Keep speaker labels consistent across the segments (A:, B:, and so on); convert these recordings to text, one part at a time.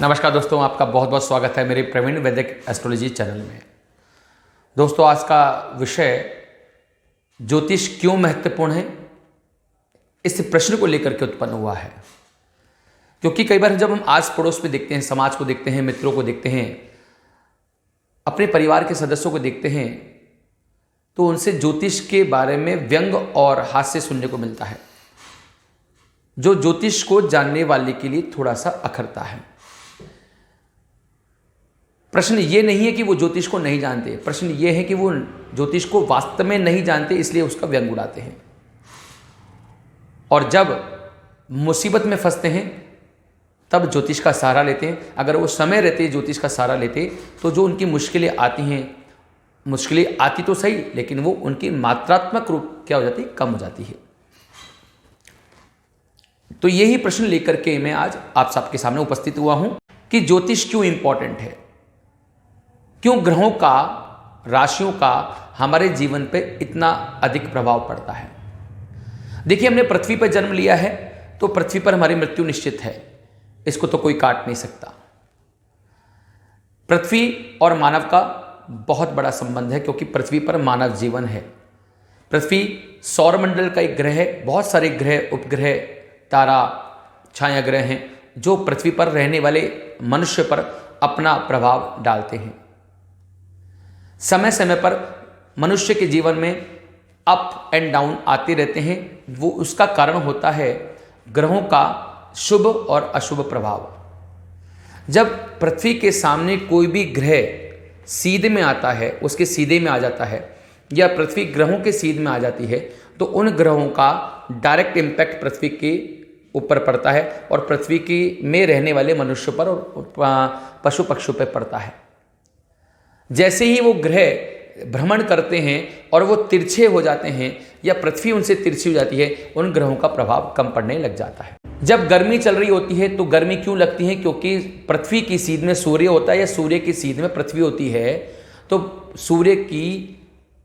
A: नमस्कार दोस्तों, आपका बहुत बहुत स्वागत है मेरे प्रवीण वैदिक एस्ट्रोलॉजी चैनल में। दोस्तों, आज का विषय ज्योतिष क्यों महत्वपूर्ण है, इस प्रश्न को लेकर के उत्पन्न हुआ है। क्योंकि कई बार जब हम आस पड़ोस में देखते हैं, समाज को देखते हैं, मित्रों को देखते हैं, अपने परिवार के सदस्यों को देखते हैं, तो उनसे ज्योतिष के बारे में व्यंग और हास्य सुनने को मिलता है, जो ज्योतिष को जानने वाले के लिए थोड़ा सा अखरता है। प्रश्न ये नहीं है कि वो ज्योतिष को नहीं जानते, प्रश्न ये है कि वो ज्योतिष को वास्तव में नहीं जानते, इसलिए उसका व्यंग उड़ाते हैं। और जब मुसीबत में फंसते हैं तब ज्योतिष का सहारा लेते हैं। अगर वो समय रहते ज्योतिष का सहारा लेते तो जो उनकी मुश्किलें आती हैं, मुश्किलें आती तो सही, लेकिन वो उनकी मात्रात्मक रूप क्या हो जाती, कम हो जाती है। तो यही प्रश्न लेकर के मैं आज आप सबके सामने उपस्थित हुआ हूं कि ज्योतिष क्यों इंपॉर्टेंट है, क्यों ग्रहों का, राशियों का हमारे जीवन पे इतना अधिक प्रभाव पड़ता है। देखिए, हमने पृथ्वी पर जन्म लिया है तो पृथ्वी पर हमारी मृत्यु निश्चित है, इसको तो कोई काट नहीं सकता। पृथ्वी और मानव का बहुत बड़ा संबंध है, क्योंकि पृथ्वी पर मानव जीवन है। पृथ्वी सौरमंडल का एक ग्रह है। बहुत सारे ग्रह, उपग्रह, तारा, छाया ग्रह हैं जो पृथ्वी पर रहने वाले मनुष्य पर अपना प्रभाव डालते हैं। समय समय पर मनुष्य के जीवन में अप एंड डाउन आते रहते हैं। वो उसका कारण होता है ग्रहों का शुभ और अशुभ प्रभाव। जब पृथ्वी के सामने कोई भी ग्रह सीधे में आता है, उसके सीधे में आ जाता है, या पृथ्वी ग्रहों के सीधे में आ जाती है, तो उन ग्रहों का डायरेक्ट इम्पैक्ट पृथ्वी के ऊपर पड़ता है और पृथ्वी की में रहने वाले मनुष्य पर और पशु पक्षियों पर पड़ता है। जैसे ही वो ग्रह भ्रमण करते हैं और वो तिरछे हो जाते हैं या पृथ्वी उनसे तिरछी हो जाती है, उन ग्रहों का प्रभाव कम पड़ने लग जाता है। जब गर्मी चल रही होती है तो गर्मी क्यों लगती है? क्योंकि पृथ्वी की सीध में सूर्य होता है या सूर्य की सीध में पृथ्वी होती है, तो सूर्य की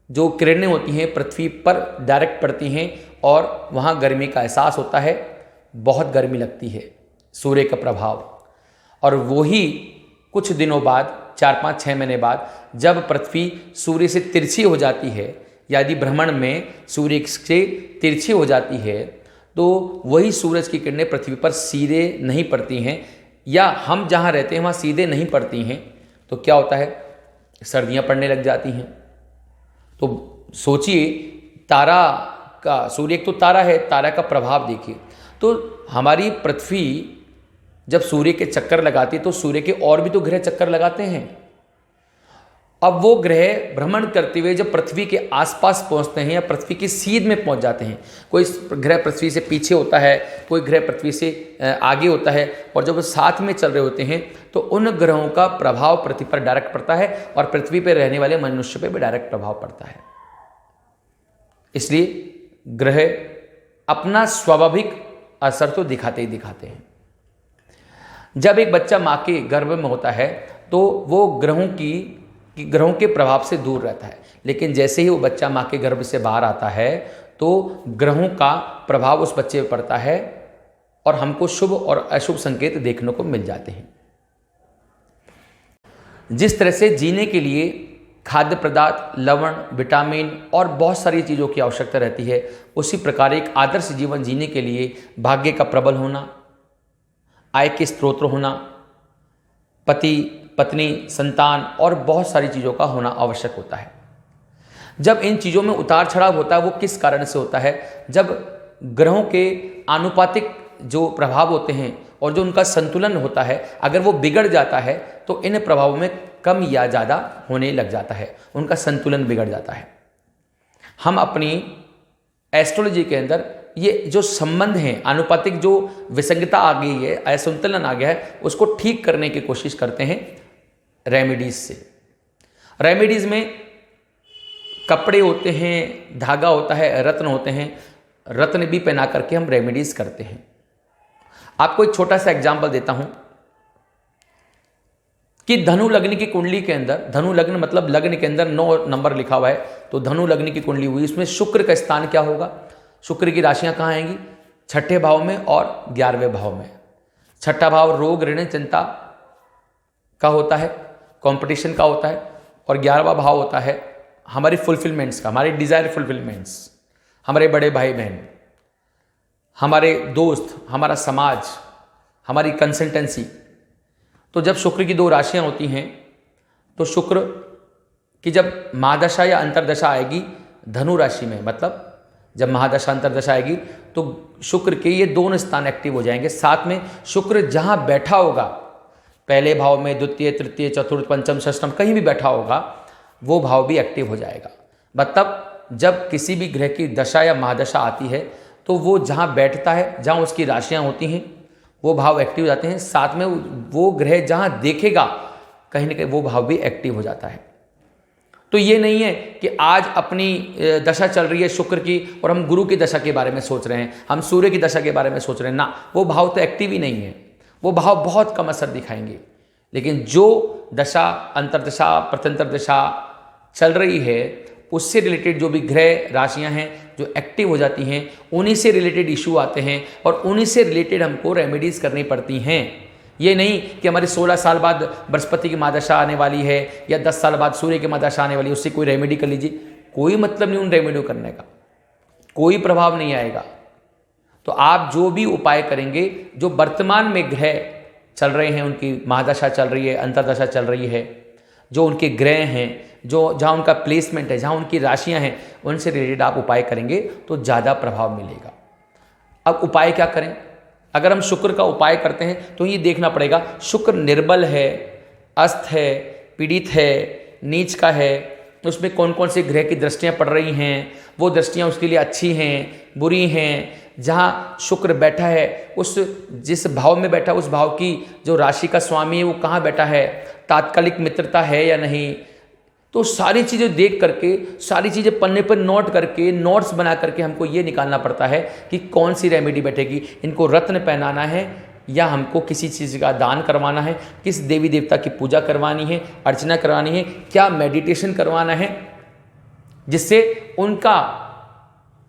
A: जो किरणें होती हैं पृथ्वी पर डायरेक्ट पड़ती हैं और वहाँ गर्मी का एहसास होता है, बहुत गर्मी लगती है, सूर्य का प्रभाव। और वही कुछ दिनों बाद, 4-5-6 महीने बाद, जब पृथ्वी सूर्य से तिरछी हो जाती है, यदि भ्रमण में सूर्य से तिरछी हो जाती है, तो वही सूरज की किरणें पृथ्वी पर सीधे नहीं पड़ती हैं, या हम जहाँ रहते हैं वहाँ सीधे नहीं पड़ती हैं, तो क्या होता है, सर्दियाँ पड़ने लग जाती हैं। तो सोचिए, तारा का, सूर्य एक तो तारा है, तारा का प्रभाव देखिए। तो हमारी पृथ्वी जब सूर्य के चक्कर लगाती है तो सूर्य के और भी तो ग्रह चक्कर लगाते हैं। अब वो ग्रह भ्रमण करते हुए जब पृथ्वी के आसपास पहुंचते हैं या पृथ्वी की सीध में पहुंच जाते हैं, कोई ग्रह पृथ्वी से पीछे होता है, कोई ग्रह पृथ्वी से आगे होता है, और जब वो साथ में चल रहे होते हैं तो उन ग्रहों का प्रभाव पृथ्वी पर डायरेक्ट पड़ता है और पृथ्वी पर रहने वाले मनुष्य पर भी डायरेक्ट प्रभाव पड़ता है। इसलिए ग्रह अपना स्वाभाविक असर तो दिखाते ही दिखाते हैं। जब एक बच्चा माँ के गर्भ में होता है तो वो ग्रहों के प्रभाव से दूर रहता है, लेकिन जैसे ही वो बच्चा माँ के गर्भ से बाहर आता है तो ग्रहों का प्रभाव उस बच्चे पर पड़ता है और हमको शुभ और अशुभ संकेत देखने को मिल जाते हैं। जिस तरह से जीने के लिए खाद्य पदार्थ, लवण, विटामिन और बहुत सारी चीज़ों की आवश्यकता रहती है, उसी प्रकार एक आदर्श जीवन जीने के लिए भाग्य का प्रबल होना, आय के स्रोत होना, पति पत्नी, संतान और बहुत सारी चीज़ों का होना आवश्यक होता है। जब इन चीज़ों में उतार चढ़ाव होता है, वो किस कारण से होता है? जब ग्रहों के आनुपातिक जो प्रभाव होते हैं और जो उनका संतुलन होता है, अगर वो बिगड़ जाता है तो इन प्रभावों में कम या ज़्यादा होने लग जाता है, उनका संतुलन बिगड़ जाता है। हम अपनी एस्ट्रोलॉजी के अंदर ये जो संबंध हैं, आनुपातिक जो विसंगता आ गई है, असंतुलन आ गया है, उसको ठीक करने की कोशिश करते हैं रेमेडीज से। रेमेडीज में कपड़े होते हैं, धागा होता है, रत्न होते हैं, रत्न भी पहना करके हम रेमेडीज करते हैं। आपको एक छोटा सा एग्जाम्पल देता हूं कि धनु लग्न की कुंडली के अंदर, धनु लग्न मतलब लग्न के अंदर 9 नंबर लिखा हुआ है, तो धनु लग्न की कुंडली हुई, इसमें शुक्र का स्थान क्या होगा? शुक्र की राशियां कहाँ आएंगी? छठे भाव में और 11वें भाव में। छठा भाव रोग, ऋण, चिंता, का होता है, कंपटीशन का होता है, और 11वां भाव होता है हमारी फुलफिलमेंट्स का, हमारे डिज़ायर फुलफिलमेंट्स, हमारे बड़े भाई बहन, हमारे दोस्त, हमारा समाज, हमारी कंसल्टेंसी। तो जब शुक्र की 2 राशियां होती हैं तो शुक्र की जब महादशा या अंतरदशा आएगी धनु राशि में, मतलब जब महादशा अंतरदशा आएगी तो शुक्र के ये दोनों स्थान एक्टिव हो जाएंगे। साथ में शुक्र जहां बैठा होगा, पहले भाव में, द्वितीय, तृतीय, चतुर्थ, पंचम, षष्ठम, कहीं भी बैठा होगा, वो भाव भी एक्टिव हो जाएगा। मतलब जब किसी भी ग्रह की दशा या महादशा आती है तो वो जहाँ बैठता है, जहाँ उसकी राशियाँ होती हैं, वो भाव एक्टिव हो जाते हैं। साथ में वो ग्रह जहाँ देखेगा कहीं ना कहीं वो भाव भी एक्टिव हो जाता है। तो ये नहीं है कि आज अपनी दशा चल रही है शुक्र की और हम गुरु की दशा के बारे में सोच रहे हैं, हम सूर्य की दशा के बारे में सोच रहे हैं, ना, वो भाव तो एक्टिव ही नहीं है, वो भाव बहुत कम असर दिखाएंगे। लेकिन जो दशा, अंतरदशा, प्रत्यंतर दशा चल रही है, उससे रिलेटेड जो भी ग्रह राशियां हैं जो एक्टिव हो जाती हैं, उन्हीं से रिलेटेड इशू आते हैं और उन्हीं से रिलेटेड हमको रेमेडीज करनी पड़ती हैं। ये नहीं कि हमारे 16 साल बाद बृहस्पति की महादशा आने वाली है या 10 साल बाद सूर्य की महादशा आने वाली है, उससे कोई रेमेडी कर लीजिए, कोई मतलब नहीं उन रेमेडी करने का, कोई प्रभाव नहीं आएगा। तो आप जो भी उपाय करेंगे, जो वर्तमान में ग्रह चल रहे हैं, उनकी महादशा चल रही है, अंतरदशा चल रही है, जो उनके ग्रह हैं, जो जहाँ उनका प्लेसमेंट है, जहाँ उनकी राशियां हैं, उनसे रिलेटेड आप उपाय करेंगे तो ज़्यादा प्रभाव मिलेगा। अब उपाय क्या करें? अगर हम शुक्र का उपाय करते हैं तो ये देखना पड़ेगा शुक्र निर्बल है, अस्त है, पीड़ित है, नीच का है, उसमें कौन कौन से ग्रह की दृष्टियाँ पड़ रही हैं, वो दृष्टियाँ उसके लिए अच्छी हैं, बुरी हैं। जहाँ शुक्र बैठा है, उस जिस भाव में बैठा, उस भाव की जो राशि का स्वामी है वो कहाँ बैठा है, तात्कालिक मित्रता है या नहीं। तो सारी चीज़ें देख करके, सारी चीज़ें पन्ने पर नोट करके, नोट्स बना करके हमको ये निकालना पड़ता है कि कौन सी रेमेडी बैठेगी। इनको रत्न पहनाना है या हमको किसी चीज़ का दान करवाना है, किस देवी देवता की पूजा करवानी है, अर्चना करवानी है, क्या मेडिटेशन करवाना है, जिससे उनका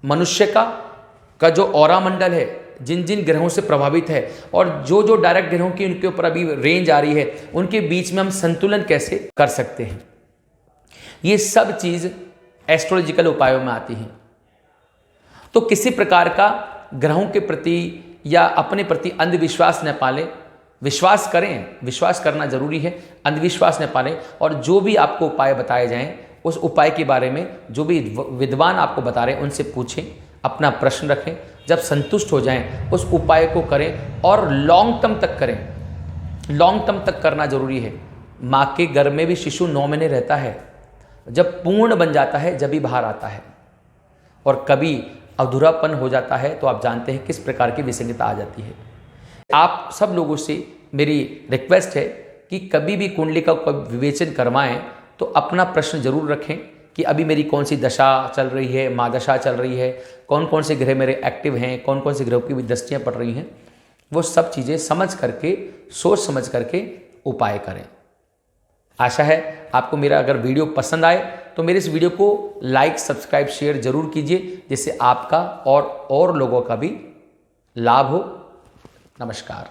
A: मनुष्य का जो ऑरा मंडल है, जिन जिन ग्रहों से प्रभावित है और जो जो डायरेक्ट ग्रहों की उनके ऊपर अभी रेंज आ रही है, उनके बीच में हम संतुलन कैसे कर सकते हैं। ये सब चीज़ एस्ट्रोलॉजिकल उपायों में आती हैं। तो किसी प्रकार का ग्रहों के प्रति या अपने प्रति अंधविश्वास न पालें, विश्वास करें, विश्वास करना जरूरी है, अंधविश्वास न पालें। और जो भी आपको उपाय बताए जाएं, उस उपाय के बारे में जो भी विद्वान आपको बता रहे हैं उनसे पूछें, अपना प्रश्न रखें। जब संतुष्ट हो जाएं, उस उपाय को करें और लॉन्ग टर्म तक करें। लॉन्ग टर्म तक करना जरूरी है। माँ के गर्भ में भी शिशु 9 महीने रहता है, जब पूर्ण बन जाता है जब ही बाहर आता है, और कभी अधूरापन हो जाता है तो आप जानते हैं किस प्रकार की विसंगता आ जाती है। आप सब लोगों से मेरी रिक्वेस्ट है कि कभी भी कुंडली का विवेचन करवाएं तो अपना प्रश्न जरूर रखें कि अभी मेरी कौन सी दशा चल रही है, महादशा चल रही है, कौन कौन से ग्रह मेरे एक्टिव हैं, कौन कौन से ग्रहों की दृष्टियाँ पड़ रही हैं। वो सब चीज़ें समझ करके, सोच समझ करके उपाय करें। आशा है आपको मेरा अगर वीडियो पसंद आए तो मेरे इस वीडियो को लाइक, सब्सक्राइब, शेयर जरूर कीजिए, जिससे आपका और लोगों का भी लाभ हो। नमस्कार।